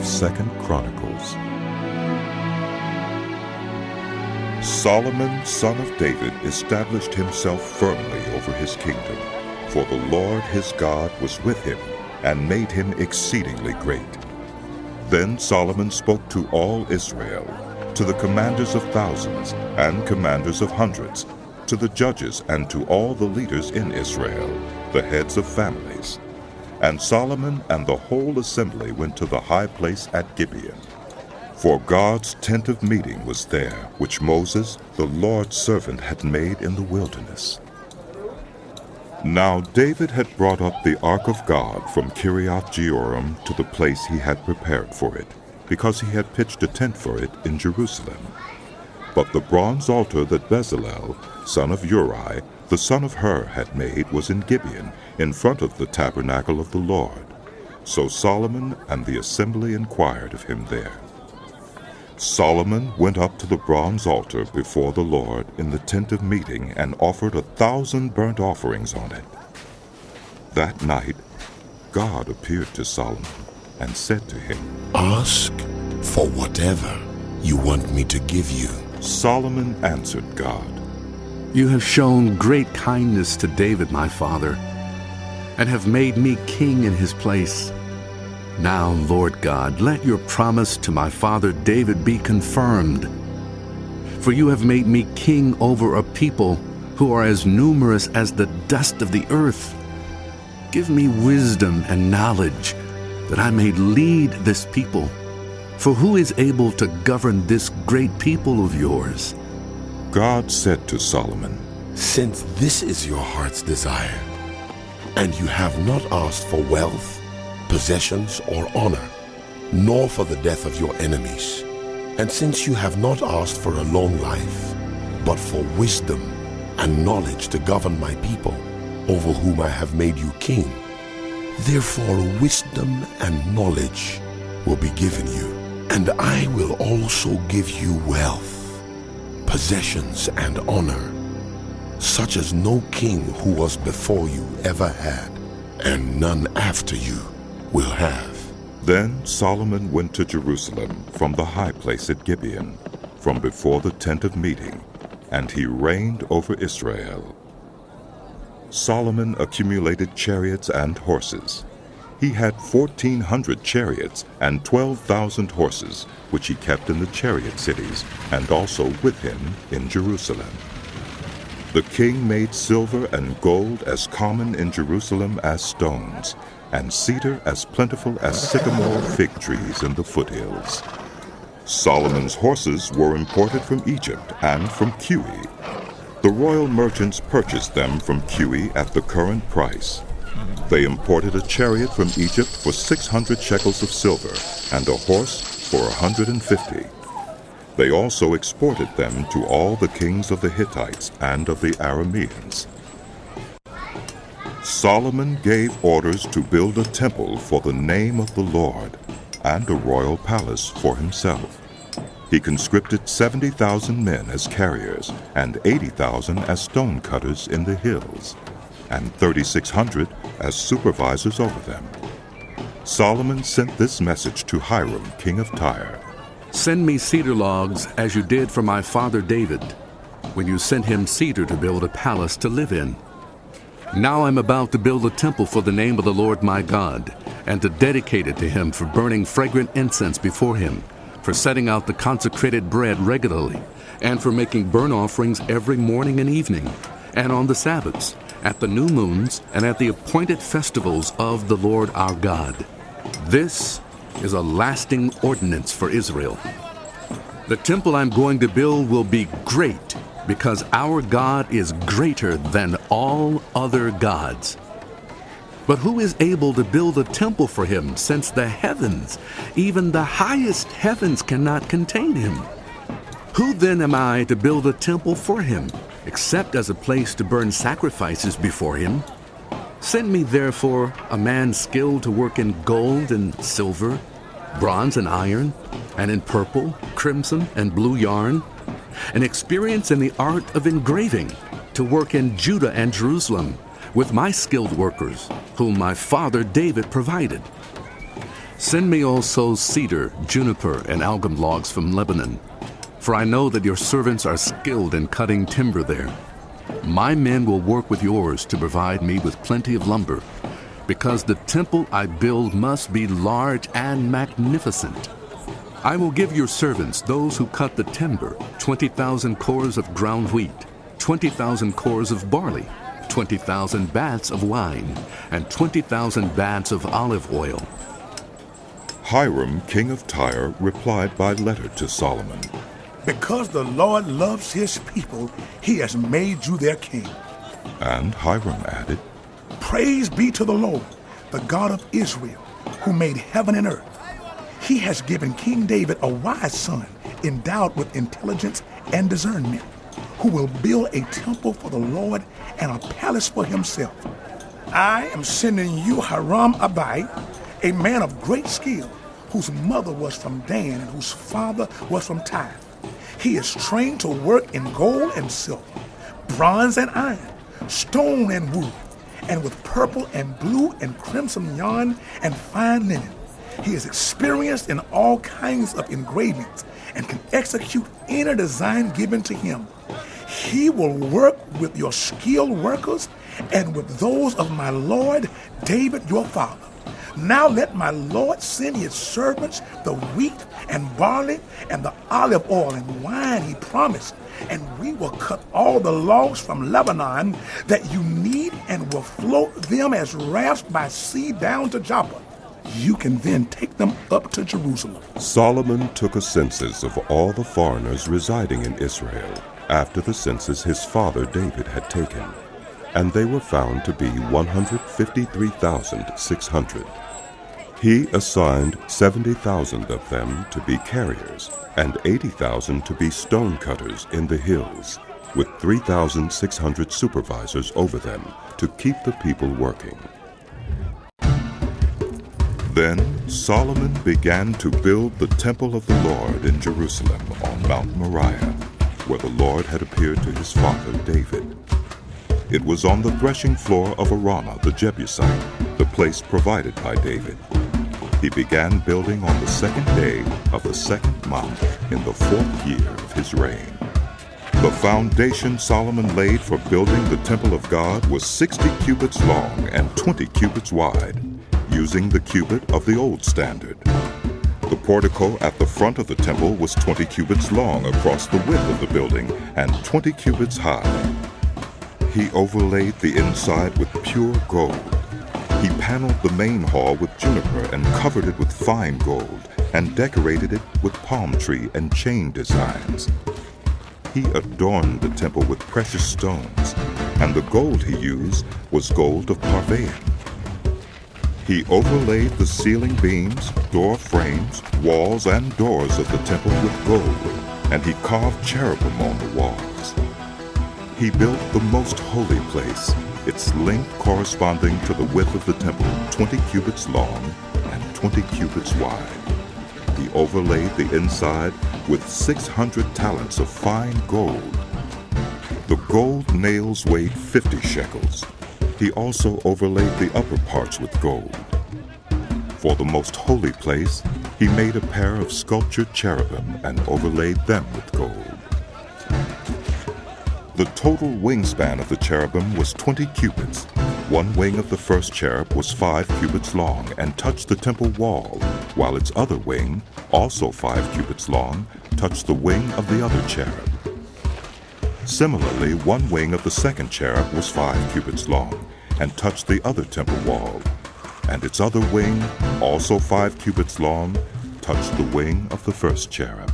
of 2 Chronicles. Solomon, son of David, established himself firmly over his kingdom, for the Lord his God was with him and made him exceedingly great. Then Solomon spoke to all Israel, to the commanders of thousands and commanders of hundreds, to the judges and to all the leaders in Israel, the heads of families. And Solomon and the whole assembly went to the high place at Gibeon. For God's tent of meeting was there, which Moses, the Lord's servant, had made in the wilderness. Now David had brought up the ark of God from Jehoram to the place he had prepared for it, because he had pitched a tent for it in Jerusalem. But the bronze altar that Bezalel, son of Uri, the son of Hur, had made was in Gibeon, in front of the tabernacle of the Lord. So Solomon and the assembly inquired of him there. Solomon went up to the bronze altar before the Lord in the tent of meeting and offered 1,000 burnt offerings on it. That night God appeared to Solomon and said to him, "Ask for whatever you want me to give you." Solomon answered God, "You have shown great kindness to David my father, and have made me king in his place. Now, Lord God, let your promise to my father David be confirmed. For you have made me king over a people who are as numerous as the dust of the earth. Give me wisdom and knowledge, that I may lead this people. For who is able to govern this great people of yours?" God said to Solomon, "Since this is your heart's desire, and you have not asked for wealth, possessions, or honor, nor for the death of your enemies, and since you have not asked for a long life, but for wisdom and knowledge to govern my people, over whom I have made you king, therefore wisdom and knowledge will be given you, and I will also give you wealth, possessions, and honor, such as no king who was before you ever had, and none after you will have." Then Solomon went to Jerusalem from the high place at Gibeon, from before the tent of meeting, and he reigned over Israel. Solomon accumulated chariots and horses. He had 1,400 chariots and 12,000 horses, which he kept in the chariot cities, and also with him in Jerusalem. The king made silver and gold as common in Jerusalem as stones, and cedar as plentiful as sycamore fig trees in the foothills. Solomon's horses were imported from Egypt and from Cuwe. The royal merchants purchased them from Cuwe at the current price. They imported a chariot from Egypt for 600 shekels of silver, and a horse for 150. They also exported them to all the kings of the Hittites and of the Arameans. Solomon gave orders to build a temple for the name of the Lord, and a royal palace for himself. He conscripted 70,000 men as carriers, and 80,000 as stone cutters in the hills, and 3,600 as supervisors over them. Solomon sent this message to Huram, king of Tyre. "Send me cedar logs as you did for my father David, when you sent him cedar to build a palace to live in. Now I'm about to build a temple for the name of the Lord my God, and to dedicate it to him for burning fragrant incense before him, for setting out the consecrated bread regularly, and for making burnt offerings every morning and evening, and on the Sabbaths, at the new moons, and at the appointed festivals of the Lord our God. This is a lasting ordinance for Israel. The temple I'm going to build will be great, because our God is greater than all other gods. But who is able to build a temple for him, since the heavens, even the highest heavens, cannot contain him? Who then am I to build a temple for him, except as a place to burn sacrifices before him? Send me therefore a man skilled to work in gold and silver, bronze and iron, and in purple, crimson, and blue yarn, and experience in the art of engraving, to work in Judah and Jerusalem, with my skilled workers, whom my father David provided. Send me also cedar, juniper, and algum logs from Lebanon, for I know that your servants are skilled in cutting timber there. My men will work with yours to provide me with plenty of lumber, because the temple I build must be large and magnificent. I will give your servants, those who cut the timber, 20,000 cores of ground wheat, 20,000 cores of barley, 20,000 baths of wine, and 20,000 baths of olive oil. Huram, king of Tyre, replied by letter to Solomon, Because the Lord loves his people, he has made you their king. And Huram added, Praise be to the Lord, the God of Israel, who made heaven and earth. He has given King David a wise son, endowed with intelligence and discernment, who will build a temple for the Lord and a palace for himself. I am sending you Huram Abi, a man of great skill, whose mother was from Dan and whose father was from Tyre. He is trained to work in gold and silver, bronze and iron, stone and wood, and with purple and blue and crimson yarn and fine linen. He is experienced in all kinds of engravings and can execute any design given to him. He will work with your skilled workers and with those of my lord David your father. Now let my lord send his servants the wheat and barley and the olive oil and wine he promised, and we will cut all the logs from Lebanon that you need and will float them as rafts by sea down to Joppa. You can then take them up to Jerusalem. Solomon took a census of all the foreigners residing in Israel after the census his father David had taken, and they were found to be 153,600. He assigned 70,000 of them to be carriers and 80,000 to be stone cutters in the hills, with 3,600 supervisors over them to keep the people working. Then Solomon began to build the temple of the Lord in Jerusalem on Mount Moriah, where the Lord had appeared to his father David. It was on the threshing floor of Araunah the Jebusite, the place provided by David. He began building on the second day of the second month in the 4th year of his reign. The foundation Solomon laid for building the temple of God was 60 cubits long and 20 cubits wide, using the cubit of the old standard. The portico at the front of the temple was 20 cubits long across the width of the building and 20 cubits high. He overlaid the inside with pure gold. He paneled the main hall with juniper and covered it with fine gold and decorated it with palm tree and chain designs. He adorned the temple with precious stones, and the gold he used was gold of Parvaim. He overlaid the ceiling beams, door frames, walls, and doors of the temple with gold, and he carved cherubim on the walls. He built the most holy place, its length corresponding to the width of the temple, 20 cubits long and 20 cubits wide. He overlaid the inside with 600 talents of fine gold. The gold nails weighed 50 shekels. He also overlaid the upper parts with gold. For the most holy place, he made a pair of sculptured cherubim and overlaid them with gold. The total wingspan of the cherubim was 20 cubits. One wing of the first cherub was 5 cubits long and touched the temple wall, while its other wing, also 5 cubits long, touched the wing of the other cherub. Similarly, one wing of the second cherub was 5 cubits long and touched the other temple wall, and its other wing, also 5 cubits long, touched the wing of the first cherub.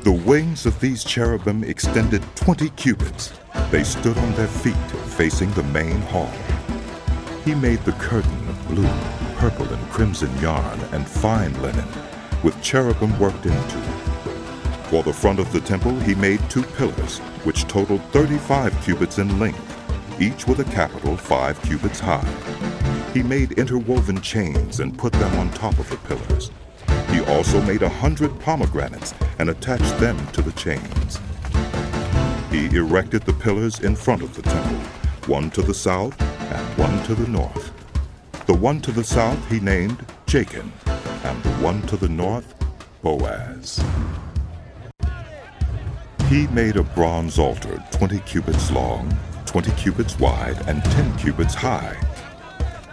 The wings of these cherubim extended 20 cubits. They stood on their feet, facing the main hall. He made the curtain of blue, purple, and crimson yarn and fine linen, with cherubim worked into it. For the front of the temple he made 2 pillars, which totaled 35 cubits in length, each with a capital 5 cubits high. He made interwoven chains and put them on top of the pillars. He also made 100 pomegranates and attached them to the chains. He erected the pillars in front of the temple, one to the south and one to the north. The one to the south he named Jachin, and the one to the north, Boaz. He made a bronze altar 20 cubits long, 20 cubits wide, and 10 cubits high.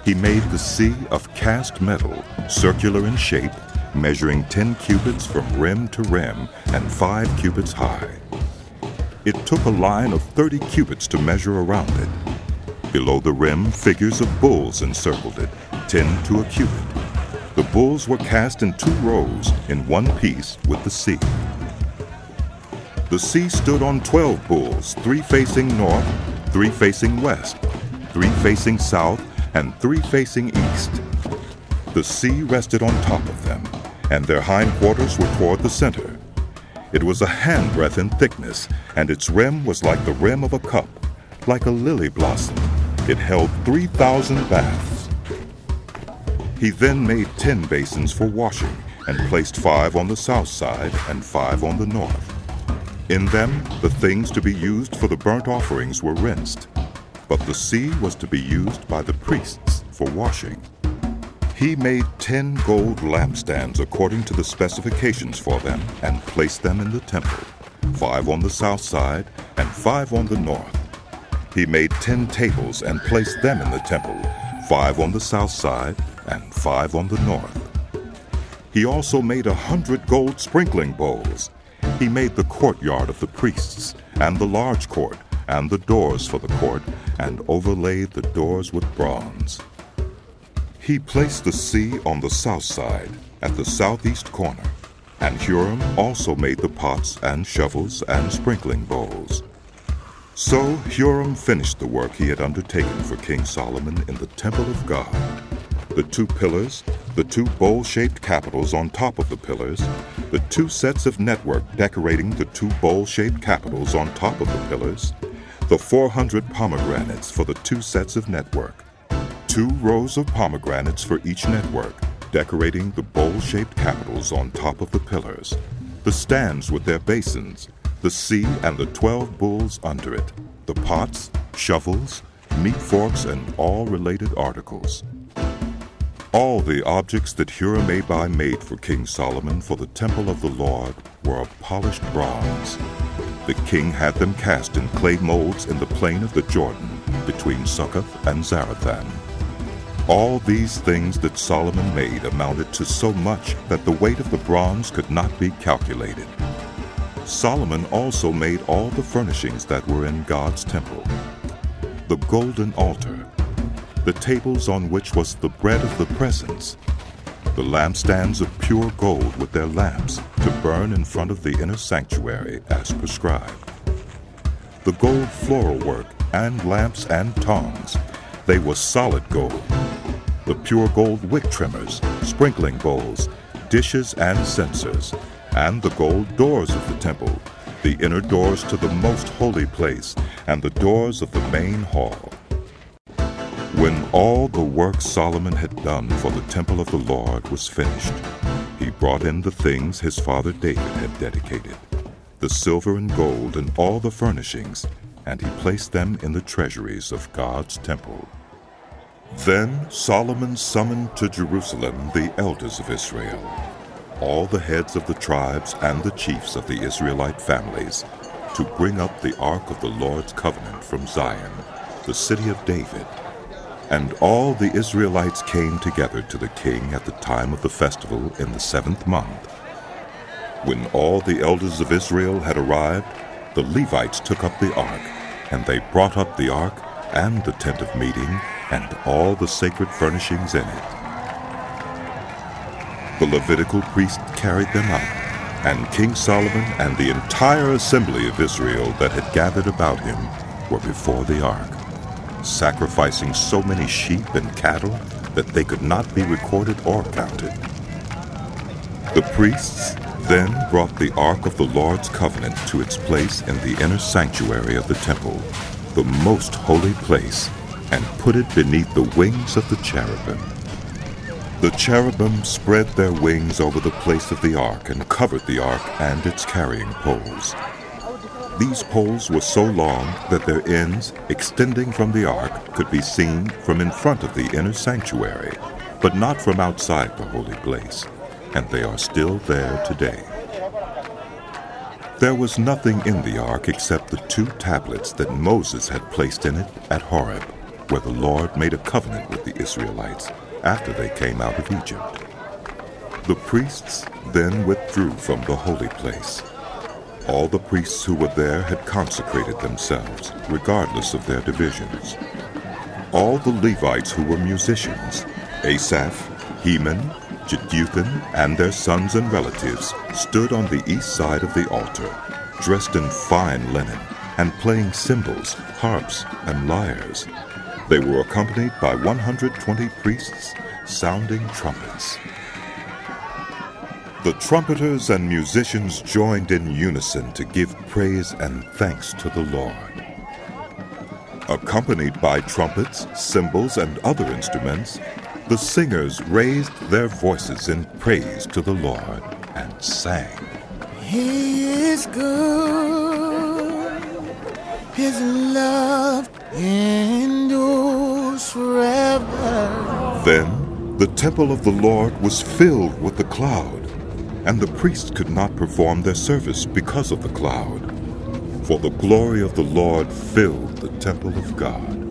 He made the sea of cast metal, circular in shape, measuring 10 cubits from rim to rim and 5 cubits high. It took a line of 30 cubits to measure around it. Below the rim, figures of bulls encircled it, 10 to a cubit. The bulls were cast in 2 rows in one piece with the sea. The sea stood on 12 bulls, 3 facing north, 3 facing west, 3 facing south, and 3 facing east. The sea rested on top of them, and their hindquarters were toward the center. It was a handbreadth in thickness, and its rim was like the rim of a cup, like a lily blossom. It held 3,000 baths. He then made 10 basins for washing, and placed 5 on the south side and 5 on the north. In them, the things to be used for the burnt offerings were rinsed, but the sea was to be used by the priests for washing. He made 10 gold lampstands according to the specifications for them and placed them in the temple, 5 on the south side and 5 on the north. He made 10 tables and placed them in the temple, 5 on the south side and 5 on the north. He also made 100 gold sprinkling bowls. He made the courtyard of the priests, and the large court, and the doors for the court, and overlaid the doors with bronze. He placed the sea on the south side, at the southeast corner, and Huram also made the pots and shovels and sprinkling bowls. So Huram finished the work he had undertaken for King Solomon in the temple of God. The 2 pillars, the 2 bowl-shaped capitals on top of the pillars, the 2 sets of network decorating the 2 bowl-shaped capitals on top of the pillars, the 400 pomegranates for the 2 sets of network, 2 rows of pomegranates for each network, decorating the bowl-shaped capitals on top of the pillars, the stands with their basins, the sea and the 12 bulls under it, the pots, shovels, meat forks, and all related articles. All the objects that Huram made for King Solomon for the temple of the Lord were of polished bronze. The king had them cast in clay molds in the plain of the Jordan, between Succoth and Zarethan. All these things that Solomon made amounted to so much that the weight of the bronze could not be calculated. Solomon also made all the furnishings that were in God's temple: the golden altar, the tables on which was the bread of the presence, the lampstands of pure gold with their lamps to burn in front of the inner sanctuary as prescribed, the gold floral work and lamps and tongs, they were solid gold, the pure gold wick trimmers, sprinkling bowls, dishes and censers, and the gold doors of the temple, the inner doors to the most holy place, and the doors of the main hall. When all the work Solomon had done for the temple of the Lord was finished, he brought in the things his father David had dedicated, the silver and gold and all the furnishings, and he placed them in the treasuries of God's temple. Then Solomon summoned to Jerusalem the elders of Israel, all the heads of the tribes and the chiefs of the Israelite families, to bring up the ark of the Lord's covenant from Zion, the city of David. And all the Israelites came together to the king at the time of the festival in the 7th month. When all the elders of Israel had arrived, the Levites took up the ark, and they brought up the ark and the tent of meeting and all the sacred furnishings in it. The Levitical priest carried them up, and King Solomon and the entire assembly of Israel that had gathered about him were before the ark, sacrificing so many sheep and cattle that they could not be recorded or counted. The priests then brought the ark of the Lord's covenant to its place in the inner sanctuary of the temple, the most holy place, and put it beneath the wings of the cherubim. The cherubim spread their wings over the place of the ark and covered the ark and its carrying poles. These poles were so long that their ends, extending from the ark, could be seen from in front of the inner sanctuary, but not from outside the holy place. and they are still there today. There was nothing in the ark except the 2 tablets that Moses had placed in it at Horeb, where the Lord made a covenant with the Israelites after they came out of Egypt. The priests then withdrew from the holy place. All the priests who were there had consecrated themselves, regardless of their divisions. All the Levites who were musicians, Asaph, Heman, Jeduthun, and their sons and relatives, stood on the east side of the altar, dressed in fine linen, and playing cymbals, harps, and lyres. They were accompanied by 120 priests, sounding trumpets. The trumpeters and musicians joined in unison to give praise and thanks to the Lord. Accompanied by trumpets, cymbals, and other instruments, the singers raised their voices in praise to the Lord and sang. He is good. His love endures forever. Then the temple of the Lord was filled with the cloud, and the priests could not perform their service because of the cloud, for the glory of the Lord filled the temple of God.